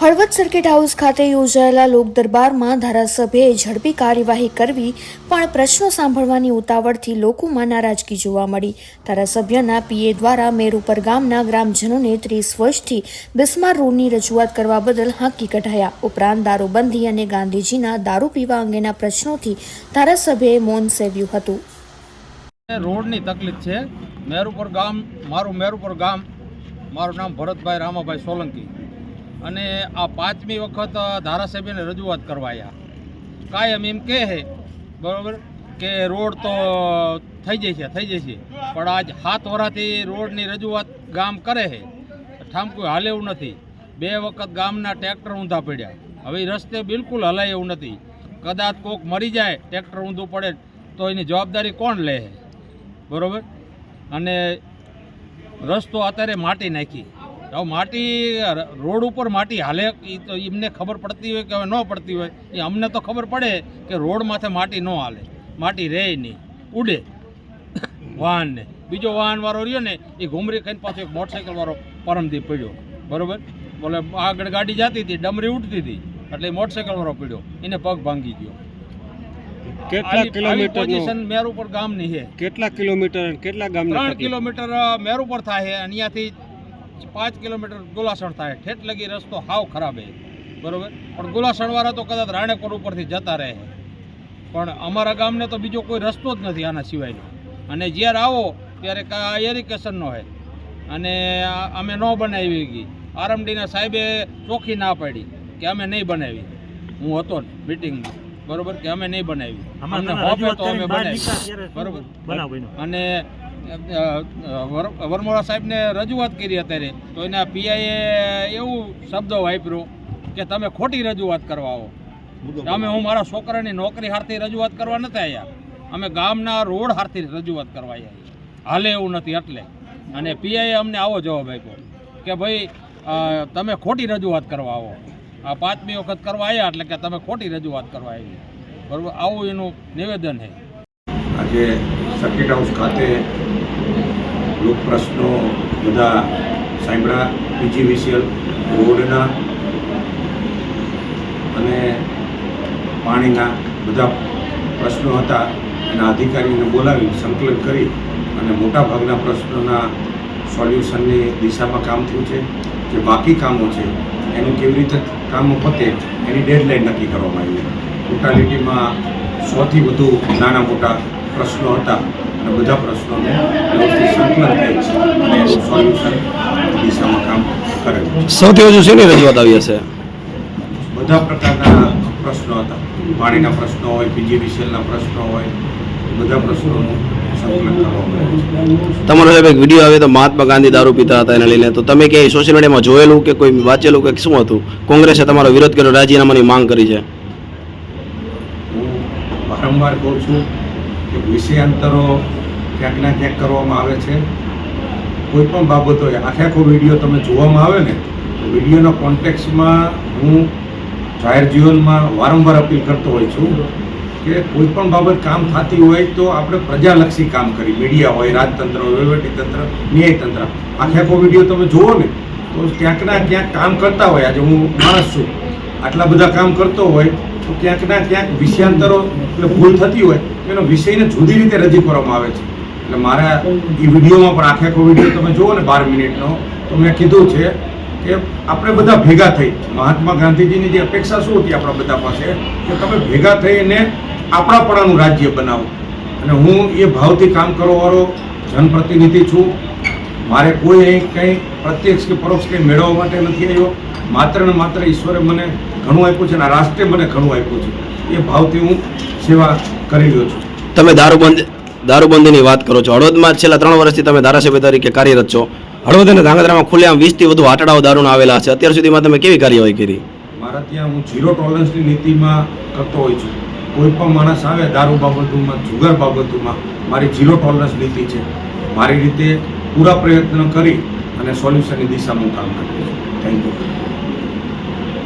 Halvad circuit house ખાતે યોજાયેલા લોકદરબારમાં ધારાસભ્યએ ઝડપી કાર્યવાહી કરવી પણ પ્રશ્નો સાંભળવાની ઉતાવળથી લોકોમાં નારાજગી જોવા મળી। ધારાસભ્યના પીએ દ્વારા મેરુપર ગામના ગ્રામજનોને 30 વર્ષથી બિસ્માર રોડની રજૂઆત કરવા બદલ હાંકી કઢાયા। ઉપરાંત દારૂબંધી અને ગાંધીજીના દારૂ પીવા અંગેના પ્રશ્નોથી ધારાસભ્યએ મૌન સેવ્યું હતું। રોડની તકલીફ છે। મેરુપર ગામ મારું નામ ભરતભાઈ રામાભાઈ સોલંકી અને આ 5મી વખત ધારાસભ્યને રજૂઆત કરવા આવ્યા। કાયમ એમ કહે છે બરાબર કે રોડ તો થઈ જશે પણ આજ 7 વર્ષથી રોડની રજૂઆત ગામ કરે છે, ઠામ કોઈ હાલે એવું નથી। 2 વખત ગામના ટ્રેક્ટર ઊંધા પડ્યા। હવે રસ્તે બિલકુલ હલાય એવું નથી। કદાચ કોક મરી જાય, ટ્રેક્ટર ઊંધું પડે તો એની જવાબદારી કોણ લે છે બરાબર। અને રસ્તો અત્યારે માટી નાખી, હવે માટી રોડ ઉપર માટી હાલે એ તો એમને ખબર પડતી હોય કે હવે ન પડતી હોય, એ અમને તો ખબર પડે કે રોડ માથે માટી ન હાલે, માટી રહે નહીં, ઉડે વાહનને। બીજો વાહનવાળો રહ્યો ને એ ઘૂમરી ખાઈને પાછો એક મોટરસાઇકલવાળો પરમથી પડ્યો બરાબર। બોલે આગળ ગાડી જતી હતી, ડમરી ઉઠતી હતી એટલે મોટરસાઇકલવાળો પડ્યો, એને પગ ભાંગી ગયો। કેટલા કિલોમીટર પોઝિશન મેરુપર ગામની છે। કેટલા કિલોમીટર કેટલા ગામ? 3 કિલોમીટર મેરુપર થાય અને અહીંયાથી 5 કિલોમીટર ગુલાસણ થાય। ઠેઠ લગી રસ્તો હાવ ખરાબ છે બરાબર। પણ ગુલાસણવાળા તો કદાચ રાણેકોર ઉપરથી જતા રહે, પણ અમારા ગામને તો બીજો કોઈ રસ્તો જ નથી આના સિવાયનો। અને જ્યારે આવો ત્યારે એરિકેશનનો હોય અને અમે ન બનાવી ગઈ। આરએમડીના સાહેબે ચોખ્ખી ના પાડી કે અમે નહીં બનાવી, હું હતો ને મિટિંગમાં બરાબર, કે અમે નહીં બનાવી, અમને હોપે તો અમે બનાવી બરાબર। અને વરમોડા સાહેબને રજૂઆત કરી અત્યારે તો એના પીઆઈએ એવું શબ્દો વાપર્યો કે તમે ખોટી રજૂઆત કરવા આવો। હું મારા છોકરાની નોકરી હારથી રજૂઆત કરવા નથી આવ્યા, અમે ગામના રોડ હારથી રજૂઆત કરવા આવ્યા, હાલે એવું નથી એટલે। અને પીઆઈએ અમને આવો જવાબ આપ્યો કે ભાઈ તમે ખોટી રજૂઆત કરવા આવો, આ 5મી વખત કરવા આવ્યા એટલે કે તમે ખોટી રજૂઆત કરવા આવી બરાબર, આવું એનું નિવેદન છે। આજે સર્કિટ હાઉસ ખાતે લોક પ્રશ્નો બધા સાંભળ્યા। પીજીવીસીએલ રોડના અને પાણીના બધા પ્રશ્નો હતા, એના અધિકારીને બોલાવી સંકલન કરી અને મોટાભાગના પ્રશ્નોના સોલ્યુશનની દિશામાં કામ થયું છે। જે બાકી કામો છે એનું કેવી રીતે કામો પતે એની ડેડલાઇન નક્કી કરવામાં આવી। ટોટાલિટીમાં 100થી વધુ નાના મોટા પ્રશ્નો હતા અને બધા પ્રશ્નોનું વ્યવસ્થિત સંકલન થાય છે અને એનું સોલ્યુશન દિશામાં કામ કરે છે। સૌથી વધુ શેની રજૂઆત આવી હશે? બધા પ્રકારના પ્રશ્નો હતા, પાણીના પ્રશ્નો હોય, પીજીવીસીએલના પ્રશ્નો હોય, બધા પ્રશ્નોનું સંકલન કરવામાં આવે છે। તમારો સાહેબ એક વિડીયો આવે તો મહાત્મા ગાંધી દારૂ પીતા હતા એને લઈને, તો તમે ક્યાંય સોશિયલ મીડિયામાં જોયેલું કે કોઈ વાંચેલું કે શું હતું? કોંગ્રેસે તમારો વિરોધ કર્યો, રાજીનામાની માંગ કરી છે। હું વારંવાર કહું છું કે વિષયાંતરો ક્યાંક ના ક્યાંક કરવામાં આવે છે। કોઈ પણ બાબત હોય, આખો વિડીયો તમે જોવામાં આવે ને તો વિડીયોના કોન્ટેક્સ્ટમાં હું જાહેર જીવનમાં વારંવાર અપીલ કરતો હોઉં છું કે કોઈ પણ બાબત કામ થતી હોય તો આપણે પ્રજાલક્ષી કામ કરી, મીડિયા હોય, રાજતંત્ર હોય, વહીવટીતંત્ર, ન્યાયતંત્ર, આખો વિડીયો તમે જુઓ ને તો ક્યાંક ના ક્યાંક કામ કરતા હોય। આજે હું માણસ છું, આટલા બધા કામ કરતો હોય તો ક્યાંક ના ક્યાંક વિષયાંતરો એટલે ભૂલ થતી હોય તો એનો વિષયને જુદી રીતે રજૂ કરવામાં આવે છે। એટલે મારા એ વિડીયોમાં પણ આખો વિડીયો તમે જુઓ ને 12 મિનિટનો, તો મેં કીધું છે કે આપણે બધા ભેગા થઈ, મહાત્મા ગાંધીજીની જે અપેક્ષા શું હતી આપણા બધા પાસે કે તમે ભેગા થઈને આપણાપણાનું રાજ્ય બનાવો। અને હું એ ભાવથી કામ કરવાવાળો જનપ્રતિનિધિ છું। મારે કોઈ અહીં કંઈ પ્રત્યક્ષ કે પરોક્ષ કંઈ મેળવવા માટે નથી આવ્યો, માત્ર ને માત્ર ઈશ્વરે મને ઘણું આપ્યું છે અને રાષ્ટ્રે મને ઘણું આપ્યું છે, એ ભાવથી હું સેવા કરી રહ્યો છું। તમે દારૂબંધીની વાત કરો છો, હળવદમાં છેલ્લા 3 વર્ષથી તમે ધારાસભ્ય તરીકે કાર્યરત છો। હળવદ અને ધાંગધ્રામાં ખુલ્લેઆમ 20થી વધુ આટડાઓ દારૂના આવેલા છે, અત્યાર સુધીમાં તમે કેવી કાર્યવાહી કરી? મારા ત્યાં હું 0 ટોલરન્સની નીતિમાં કરતો હોઉં છું। કોઈ પણ માણસ આવે દારૂ બાબતોમાં, જુગાર બાબતોમાં મારી 0 ટોલરન્સ નીતિ છે। મારી રીતે પૂરા પ્રયત્ન કરી અને સોલ્યુશનની દિશામાં કામ કરું છું। Thank you.